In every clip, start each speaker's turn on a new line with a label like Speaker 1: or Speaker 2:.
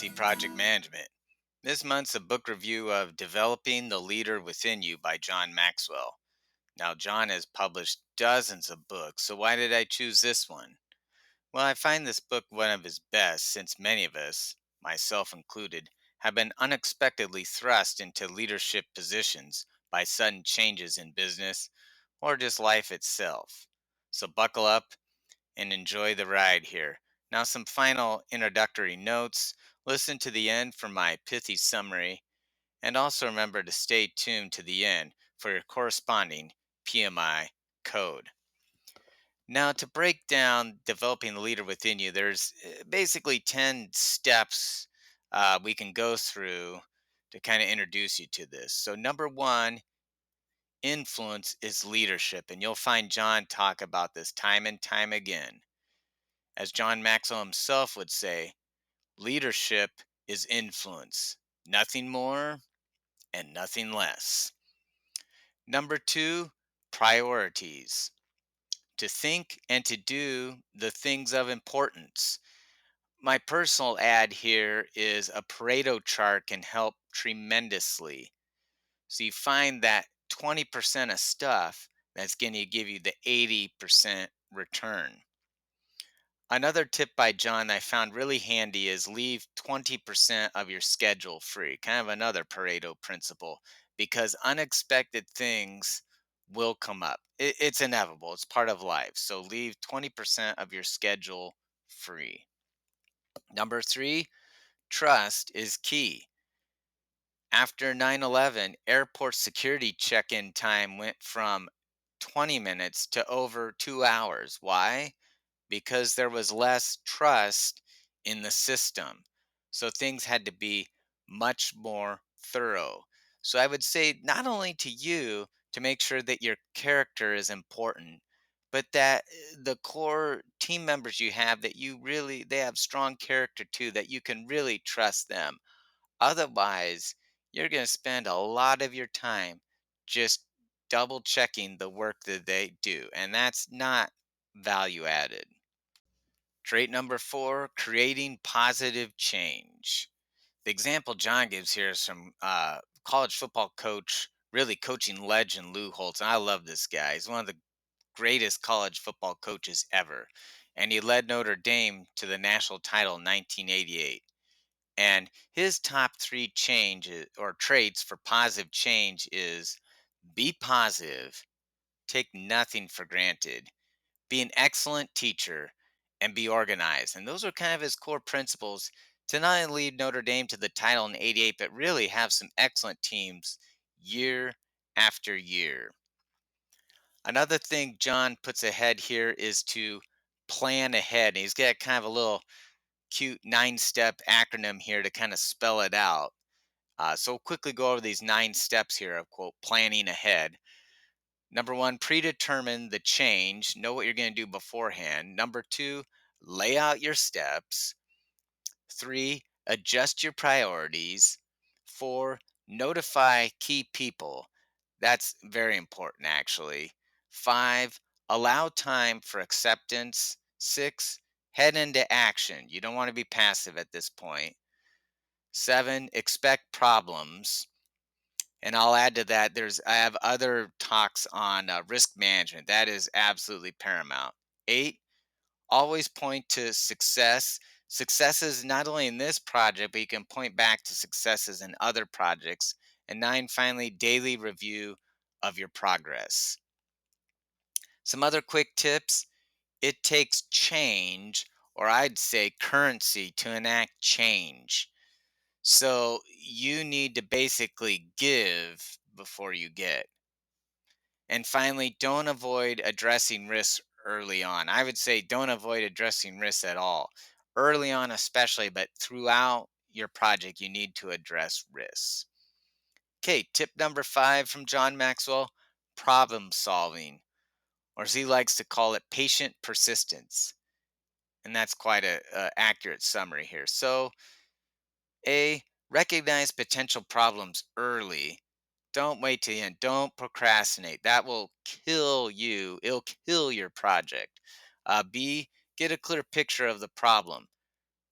Speaker 1: Pithy Project Management. This month's a book review of Developing the Leader Within You by John Maxwell. Now, John has published dozens of books, so why did I choose this one? Well, I find this book one of his best since many of us, myself included, have been unexpectedly thrust into leadership positions by sudden changes in business or just life itself. So, buckle up and enjoy the ride here. Now, some final introductory notes. Listen to the end for my pithy summary, and also remember to stay tuned to the end for your corresponding PMI code. Now, to break down developing the leader within you, there's basically 10 steps we can go through to kind of introduce you to this. So, number one, influence is leadership. And you'll find John talk about this time and time again. As John Maxwell himself would say, leadership is influence, nothing more and nothing less. Number two, priorities. To think and to do the things of importance. My personal ad here is a Pareto chart can help tremendously. So you find that 20% of stuff that's going to give you the 80% return. Another tip by John I found really handy is leave 20% of your schedule free. Kind of another Pareto principle because unexpected things will come up. It's inevitable, it's part of life. So leave 20% of your schedule free. Number three, trust is key. After 9/11, airport security check in time went from 20 minutes to over 2 hours. Why? Because there was less trust in the system. So things had to be much more thorough. So I would say not only to you to make sure that your character is important, but that the core team members you have that you really they have strong character too that you can really trust them. Otherwise, you're going to spend a lot of your time just double checking the work that they do, and that's not value added. Trait number four, creating positive change. The example John gives here is from college football coach, really coaching legend Lou Holtz. And I love this guy. He's one of the greatest college football coaches ever. And he led Notre Dame to the national title in 1988. And his top three changes or traits for positive change is be positive, take nothing for granted, be an excellent teacher, and be organized. And those are kind of his core principles to not only lead Notre Dame to the title in '88, but really have some excellent teams year after year. Another thing John puts ahead here is to plan ahead. He's got kind of a little cute 9 step acronym here to kind of spell it out. So we'll quickly go over these 9 steps here of quote planning ahead. Number one, predetermine the change. Know what you're going to do beforehand. Number two, lay out your steps. Three, adjust your priorities. Four, notify key people. That's very important, actually. Five, allow time for acceptance. Six, head into action. You don't want to be passive at this point. Seven, expect problems. And I'll add to that, I have other talks on risk management. That is absolutely paramount. Eight, always point to success. Successes not only in this project, but you can point back to successes in other projects. And nine, finally, daily review of your progress. Some other quick tips. It takes change, or I'd say currency, to enact change. So you need to basically give before you get. And finally, don't avoid addressing risks early on. I would say don't avoid addressing risks at all. Early on, especially, but throughout your project, you need to address risks. Okay, tip number five from John Maxwell, problem solving, or as he likes to call it, patient persistence. And that's quite a accurate summary here. So, A, recognize potential problems early. Don't wait till the end. Don't procrastinate. That will kill you. It'll kill your project. B, get a clear picture of the problem.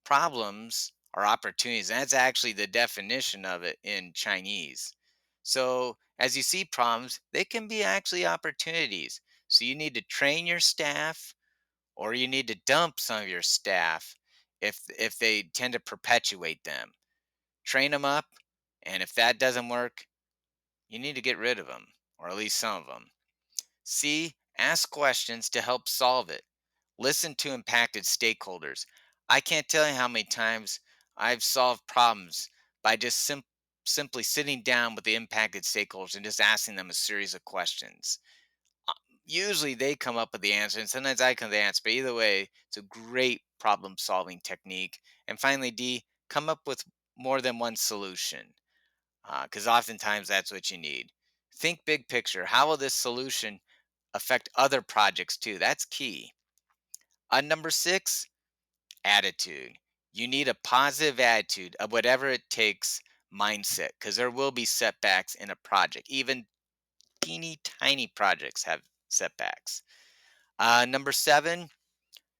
Speaker 1: Problems are opportunities. That's actually the definition of it in Chinese. So as you see problems, they can be actually opportunities. So you need to train your staff, or you need to dump some of your staff if they tend to perpetuate them. Train them up, and if that doesn't work, you need to get rid of them, or at least some of them. C, ask questions to help solve it. Listen to impacted stakeholders. I can't tell you how many times I've solved problems by just simply sitting down with the impacted stakeholders and just asking them a series of questions. Uh, Usually they come up with the answer, and sometimes I come up with the answer, but either way, it's a great problem solving technique. And finally, D, come up with more than one solution, because oftentimes that's what you need. Think big picture. How will this solution affect other projects too? That's key. Number six, attitude. You need a positive attitude of whatever it takes mindset, because there will be setbacks in a project. Even teeny tiny projects have setbacks. Number seven,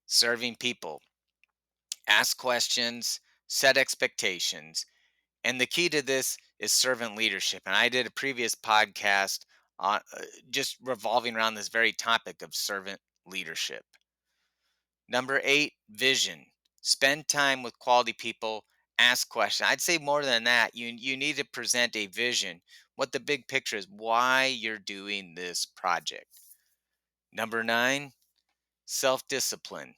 Speaker 1: serving people. Ask questions, set expectations. And the key to this is servant leadership. And I did a previous podcast on just revolving around this very topic of servant leadership. Number eight, vision. Spend time with quality people, ask questions. I'd say more than that, you need to present a vision, what the big picture is, why you're doing this project. Number nine, self discipline.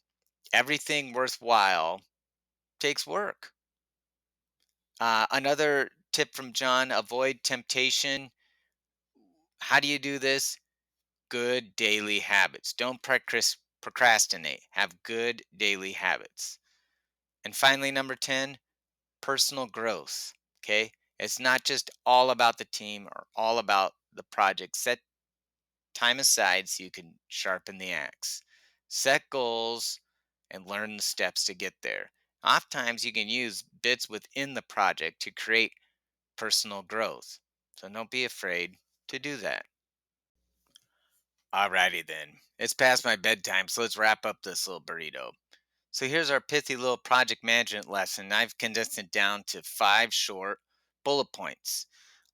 Speaker 1: Everything worthwhile takes work. Another tip from John, avoid temptation. How do you do this? Good daily habits. Don't procrastinate. Have good daily habits. And finally, number 10, personal growth. Okay. It's not just all about the team or all about the project. Set time aside so you can sharpen the axe. Set goals and learn the steps to get there. Oftentimes, you can use bits within the project to create personal growth. So don't be afraid to do that. Alrighty then. It's past my bedtime, so let's wrap up this little burrito. So here's our pithy little project management lesson. I've condensed it down to 5 short bullet points.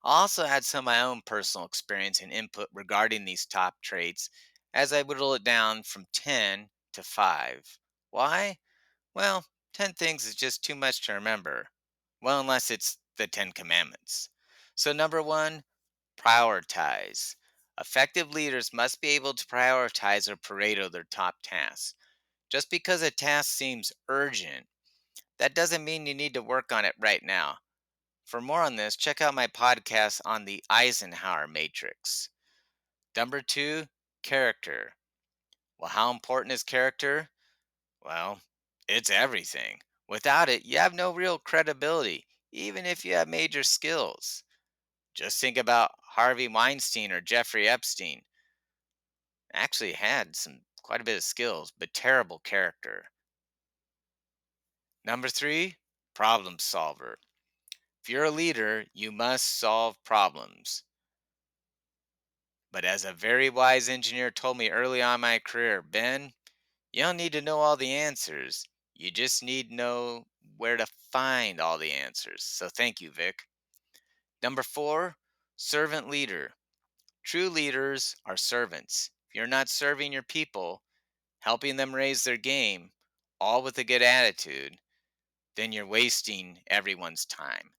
Speaker 1: I also had some of my own personal experience and input regarding these top traits as I whittle it down from 10 to 5. Why? Well, 10 things is just too much to remember. Well, unless it's the 10 commandments. So number 1, prioritize. Effective leaders must be able to prioritize or Pareto their top tasks. Just because a task seems urgent, that doesn't mean you need to work on it right now. For more on this, check out my podcast on the Eisenhower matrix. Number 2, character. Well, how important is character? Well, it's everything. Without it, you have no real credibility, even if you have major skills. Just think about Harvey Weinstein or Jeffrey Epstein. Actually had some quite a bit of skills, but terrible character. Number 3, problem solver. If you're a leader, you must solve problems. But as a very wise engineer told me early on in my career, Ben, you don't need to know all the answers. You just need to know where to find all the answers. So thank you, Vic. Number 4, servant leader. True leaders are servants. If you're not serving your people, helping them raise their game, all with a good attitude, then you're wasting everyone's time.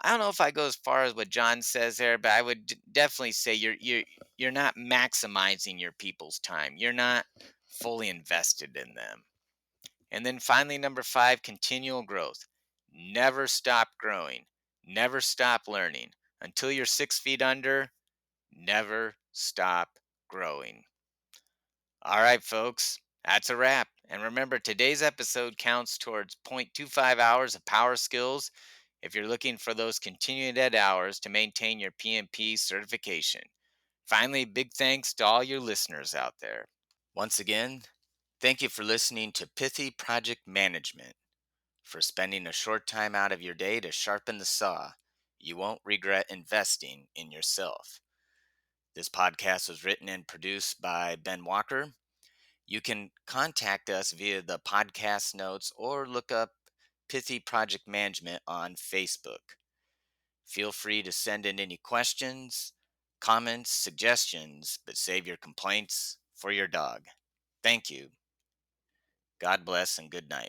Speaker 1: I don't know if I go as far as what John says there, but I would definitely say you're not maximizing your people's time. You're not fully invested in them. And then finally, number 5, continual growth. Never stop growing. Never stop learning. Until you're 6 feet under, never stop growing. All right, folks, that's a wrap. And remember, today's episode counts towards 0.25 hours of power skills if you're looking for those continuing ed hours to maintain your PMP certification. Finally, big thanks to all your listeners out there. Once again, thank you for listening to Pithy Project Management, for spending a short time out of your day to sharpen the saw. You won't regret investing in yourself. This podcast was written and produced by Ben Walker. You can contact us via the podcast notes or look up Pithy Project Management on Facebook. Feel free to send in any questions, comments, suggestions, but save your complaints for your dog. Thank you. God bless and good night.